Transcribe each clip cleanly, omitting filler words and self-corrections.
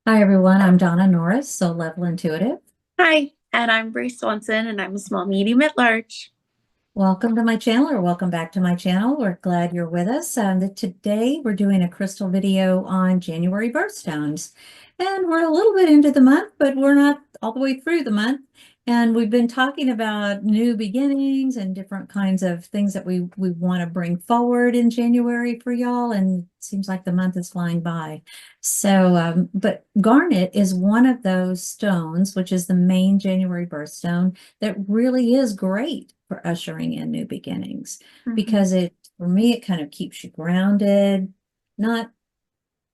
Hi everyone, I'm Donna Norris, Soul Level Intuitive. Hi, and I'm Bree Swanson, and I'm a small medium at large. Welcome to my channel, or welcome back to my channel. We're glad you're with us. Today we're doing a crystal video on January birthstones. And we're a little bit into the month, but we're not all the way through the month. And we've been talking about new beginnings and different kinds of things that we want to bring forward in January for y'all. And it seems like the month is flying by. But garnet is one of those stones, which is the main January birthstone, that really is great for ushering in new beginnings Mhm. because for me, it kind of keeps you grounded, not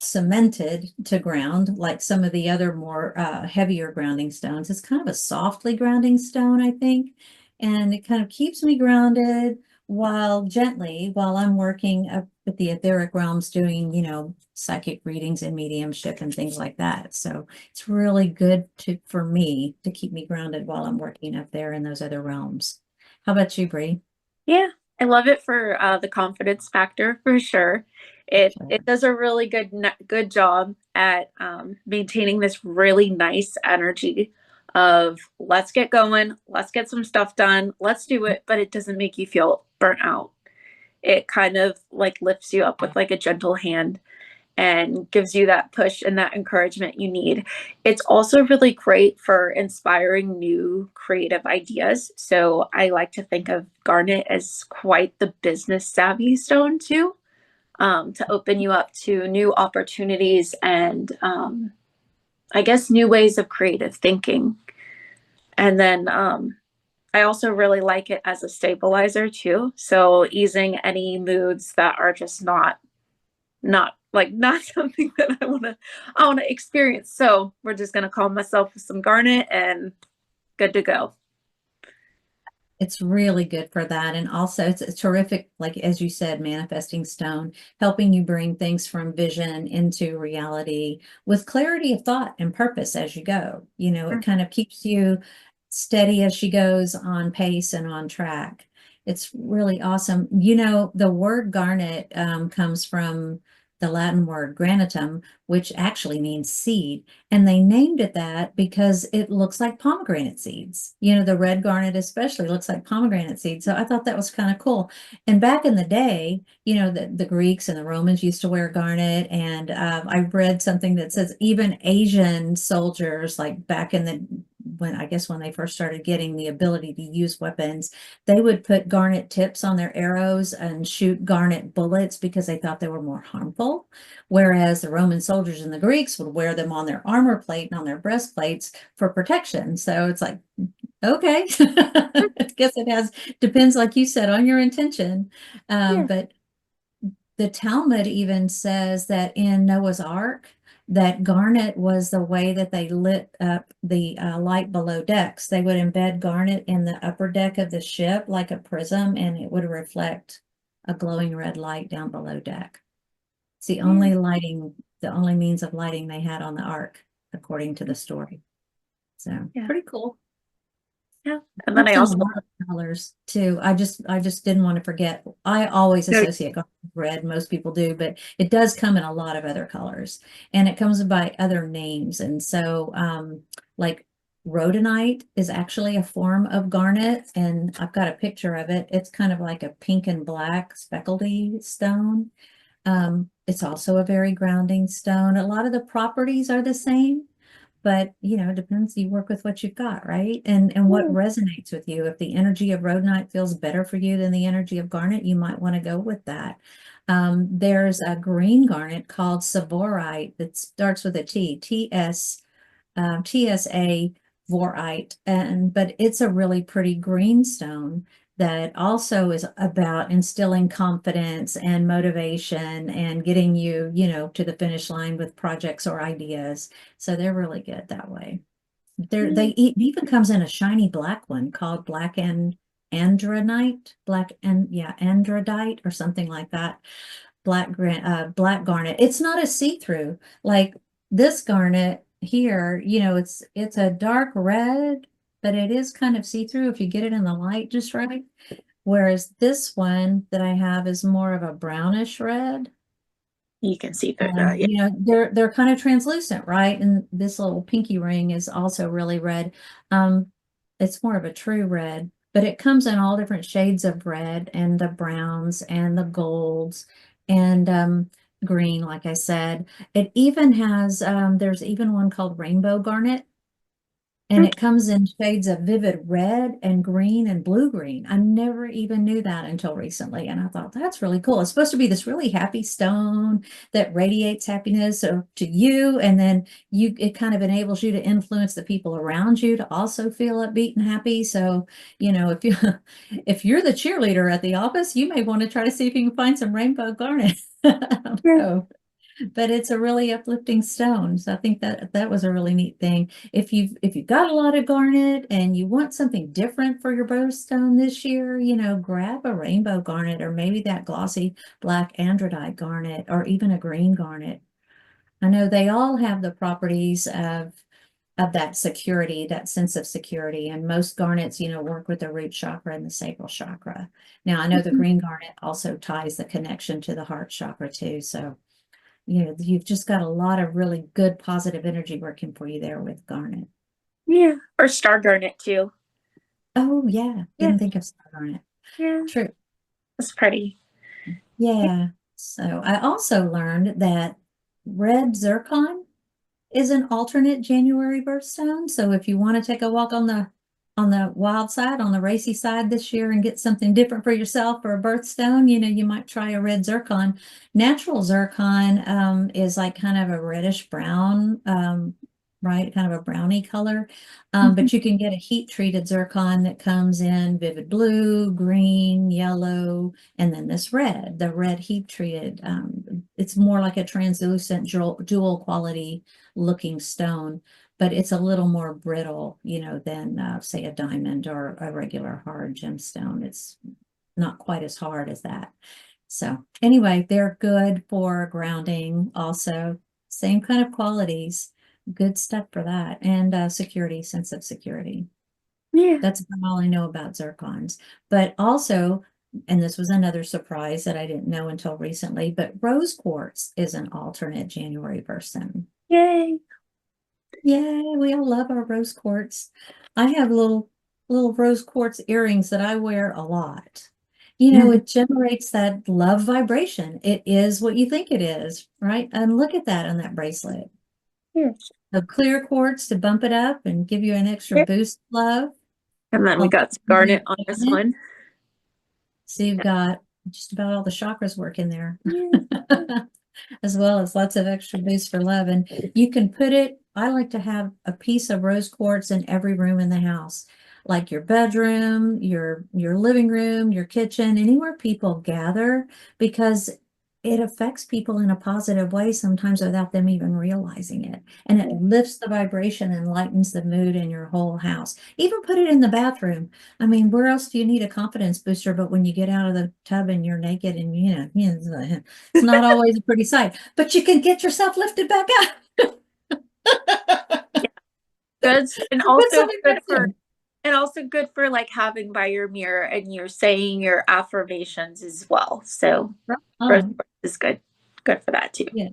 cemented to ground like some of the other more heavier grounding stones. It's kind of a softly grounding stone, I think, and it kind of keeps me grounded while I'm working up with the etheric realms doing, psychic readings and mediumship and things like that. So it's really good for me to keep me grounded while I'm working up there in those other realms. How about you, Bree? Yeah, I love it for the confidence factor for sure. It does a really good job at maintaining this really nice energy of let's get going, let's get some stuff done, let's do it, but it doesn't make you feel burnt out. It kind of like lifts you up with like a gentle hand and gives you that push and that encouragement you need. It's also really great for inspiring new creative ideas. So I like to think of Garnet as quite the business savvy stone too, to open you up to new opportunities and I guess new ways of creative thinking. And then I also really like it as a stabilizer too. So easing any moods that are just not something that I want to experience. So we're just gonna calm myself with some garnet and good to go. It's really good for that. And also it's a terrific, like as you said, manifesting stone, helping you bring things from vision into reality with clarity of thought and purpose as you go. It kind of keeps you steady as she goes on pace and on track. It's really awesome. The word garnet comes from the Latin word granatum, which actually means seed. And they named it that because it looks like pomegranate seeds. The red garnet especially looks like pomegranate seeds. So I thought that was kind of cool. And back in the day, the Greeks and the Romans used to wear garnet. And I read something that says even Asian soldiers, like back in the when they first started getting the ability to use weapons, they would put garnet tips on their arrows and shoot garnet bullets because they thought they were more harmful. Whereas the Roman soldiers and the Greeks would wear them on their armor plate and on their breastplates for protection. So it's like, okay, I guess depends, like you said, on your intention. Yeah. But the Talmud even says that in Noah's Ark, that garnet was the way that they lit up the light below decks. They would embed garnet in the upper deck of the ship like a prism, and it would reflect a glowing red light down below deck. It's Yeah. the only means of lighting they had on the ark, according to the story. So Yeah. pretty cool. Yeah. And then I Comes in a also lot of colors too. I just didn't want to forget. I always no, associate garnet with red. Most people do, but it does come in a lot of other colors, and it comes by other names. And so, like rhodonite is actually a form of garnet, and I've got a picture of it. It's kind of like a pink and black speckledy stone. It's also a very grounding stone. A lot of the properties are the same, but it depends. You work with what you've got, right? And what yeah. resonates with you. If the energy of rhodonite feels better for you than the energy of garnet, you might want to go with that. There's a green garnet called Savorite that starts with a TSA vorite, but it's a really pretty green stone that also is about instilling confidence and motivation and getting you, to the finish line with projects or ideas. So they're really good that way. It even comes in a shiny black one called black and andronite, andradite or something like that. Black garnet. It's not a see-through like this garnet here. It's a dark red, but it is kind of see-through if you get it in the light just right. Whereas this one that I have is more of a brownish red. You can see through that. Yeah. You know, they're kind of translucent, right? And this little pinky ring is also really red. Um, it's more of a true red, but it comes in all different shades of red and the browns and the golds and green, like I said. It even has there's even one called Rainbow Garnet. And it comes in shades of vivid red and green and blue green. I never even knew that until recently. And I thought that's really cool. It's supposed to be this really happy stone that radiates happiness to you. And then it kind of enables you to influence the people around you to also feel upbeat and happy. So, you know, if you're the cheerleader at the office, you may want to try to see if you can find some rainbow garnet. Yeah. So, but it's a really uplifting stone. So I think that was a really neat thing. If you've got a lot of garnet and you want something different for your birthstone this year, you know, grab a rainbow garnet or maybe that glossy black andradite garnet or even a green garnet. I know they all have the properties of that security, that sense of security. And most garnets, you know, work with the root chakra and the sacral chakra. Now, I know the green garnet also ties the connection to the heart chakra too. So you know, you've just got a lot of really good positive energy working for you there with garnet. Yeah. Or star garnet too. Oh yeah, Yeah. didn't think of star garnet. Yeah. True. That's pretty. Yeah. So I also learned that red zircon is an alternate January birthstone. So if you want to take a walk on the wild side, on the racy side this year and get something different for yourself for a birthstone, you know, you might try a red zircon. Natural zircon is like kind of a reddish brown, right? Kind of a brownie color. But you can get a heat treated zircon that comes in vivid blue, green, yellow, and then this red, the red heat treated. It's more like a translucent jewel quality looking stone, but it's a little more brittle, you know, than say a diamond or a regular hard gemstone. It's not quite as hard as that. So anyway, they're good for grounding also. Same kind of qualities. Good stuff for that. And security, sense of security. Yeah. That's about all I know about zircons. But also, and this was another surprise that I didn't know until recently, but rose quartz is an alternate January person. Yay. Yeah, we all love our rose quartz. I have little rose quartz earrings that I wear a lot. You know, it generates that love vibration. It is what you think it is, right? And look at that on that bracelet. Yeah. The clear quartz to bump it up and give you an extra Yeah. boost of love. And then we got some garnet on this Garnet. one. So you've got just about all the chakras working there. Yeah. As well as lots of extra boost for love. And you can put it, I like to have a piece of rose quartz in every room in the house, like your bedroom, your living room, your kitchen, anywhere people gather, because it affects people in a positive way sometimes without them even realizing it. And it lifts the vibration and lightens the mood in your whole house. Even put it in the bathroom. I mean, where else do you need a confidence booster but when you get out of the tub and you're naked and it's not always a pretty sight, but you can get yourself lifted back up. Good. And So put also something good back for there. and also good for like having by your mirror and you're saying your affirmations as well. So Right rose on. quartz is good. Good for that too. Yeah.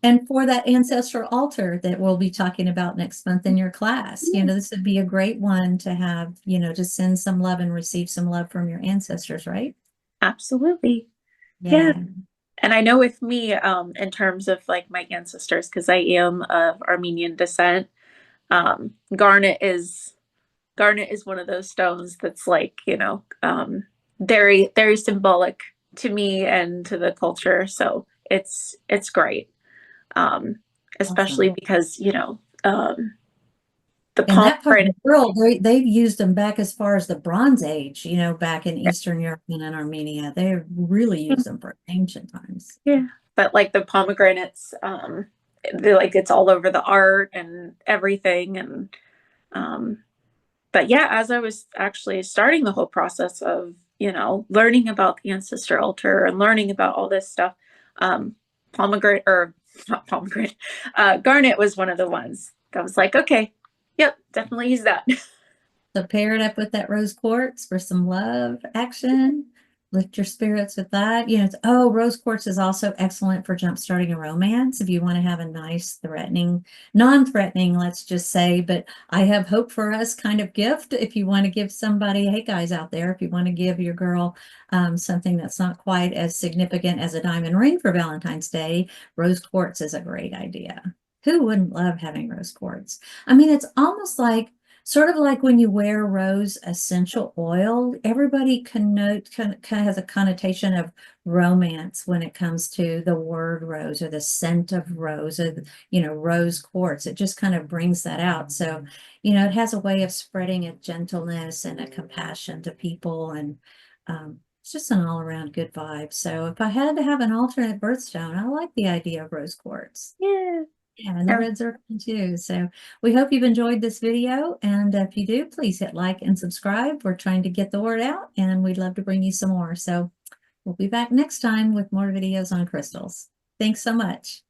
And for that ancestral altar that we'll be talking about next month in your class, you know, this would be a great one to have, you know, to send some love and receive some love from your ancestors, right? Absolutely. Yeah. Yeah. And I know with me, in terms of like my ancestors, because I am of Armenian descent, um, garnet is garnet is one of those stones that's like, very, very symbolic to me and to the culture. So it's great. Um, Especially Awesome. because, the In that part of pomegranate. the world, they've used them back as far as the Bronze Age, you know, back in Eastern Europe and in Armenia. They really used them for ancient times. Yeah. But like the pomegranates, they're like it's all over the art and everything. And um, but yeah, as I was actually starting the whole process of, learning about the ancestor altar and learning about all this stuff, pomegranate or not pomegranate, garnet was one of the ones that was like, okay, yep, definitely use that. So pair it up with that rose quartz for some love action. lift your spirits with that. You know, oh, rose quartz is also excellent for jump starting a romance. If you want to have a nice, threatening, non-threatening, let's just say, but I have hope for us kind of gift. If you want to give somebody, hey guys out there, if you want to give your girl something that's not quite as significant as a diamond ring for Valentine's Day, rose quartz is a great idea. Who wouldn't love having rose quartz? I mean, it's almost like sort of like when you wear rose essential oil, everybody kind of has a connotation of romance when it comes to the word rose or the scent of rose or, you know, rose quartz. It just kind of brings that out. So, you know, it has a way of spreading a gentleness and a compassion to people. And it's just an all around good vibe. So if I had to have an alternate birthstone, I like the idea of rose quartz. Yeah. Yeah, and the red zircon too. So we hope you've enjoyed this video. And if you do, please hit like and subscribe. We're trying to get the word out and we'd love to bring you some more. So we'll be back next time with more videos on crystals. Thanks so much.